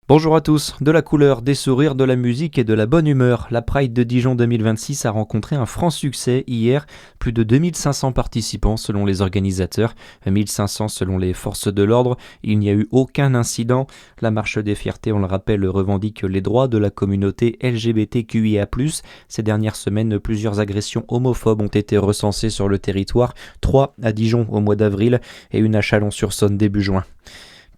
Bonjour à tous, de la couleur, des sourires, de la musique et de la bonne humeur. La Pride de Dijon 2026 a rencontré un franc succès hier. Plus de 2500 participants selon les organisateurs, 1500 selon les forces de l'ordre. Il n'y a eu aucun incident. La marche des fiertés, on le rappelle, revendique les droits de la communauté LGBTQIA+. Ces dernières semaines, plusieurs agressions homophobes ont été recensées sur le territoire. 3 à Dijon au mois d'avril et une à Chalon-sur-Saône début juin.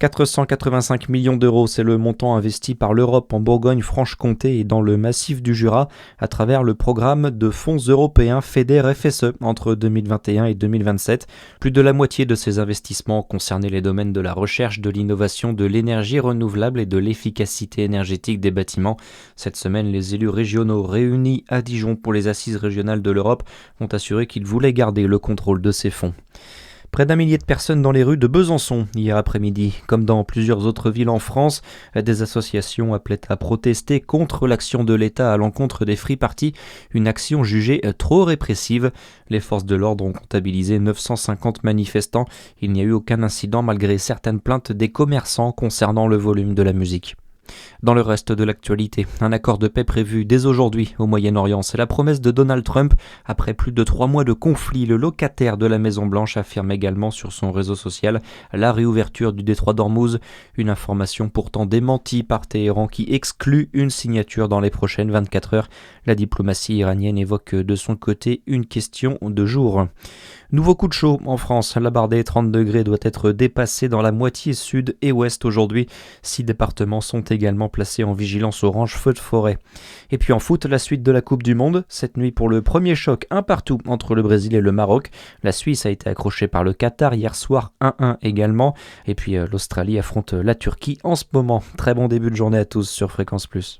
485 millions d'euros, c'est le montant investi par l'Europe en Bourgogne-Franche-Comté et dans le massif du Jura à travers le programme de fonds européens FEDER-FSE entre 2021 et 2027. Plus de la moitié de ces investissements concernaient les domaines de la recherche, de l'innovation, de l'énergie renouvelable et de l'efficacité énergétique des bâtiments. Cette semaine, les élus régionaux réunis à Dijon pour les assises régionales de l'Europe ont assuré qu'ils voulaient garder le contrôle de ces fonds. Près d'1 millier de personnes dans les rues de Besançon hier après-midi. Comme dans plusieurs autres villes en France, des associations appelaient à protester contre l'action de l'État à l'encontre des free parties, une action jugée trop répressive. Les forces de l'ordre ont comptabilisé 950 manifestants. Il n'y a eu aucun incident malgré certaines plaintes des commerçants concernant le volume de la musique. Dans le reste de l'actualité, un accord de paix prévu dès aujourd'hui au Moyen-Orient. C'est la promesse de Donald Trump. Après plus de 3 mois de conflit, le locataire de la Maison-Blanche affirme également sur son réseau social la réouverture du détroit d'Ormuz. Une information pourtant démentie par Téhéran qui exclut une signature dans les prochaines 24 heures. La diplomatie iranienne évoque de son côté une question de jour. Nouveau coup de chaud en France. La barre des 30 degrés doit être dépassée dans la moitié sud et ouest aujourd'hui. 6 départements sont également placés en vigilance orange feu de forêt. Et puis en foot, la suite de la Coupe du Monde. Cette nuit pour le premier choc un partout entre le Brésil et le Maroc. La Suisse a été accrochée par le Qatar hier soir 1-1 également. Et puis l'Australie affronte la Turquie en ce moment. Très bon début de journée à tous sur Fréquence Plus.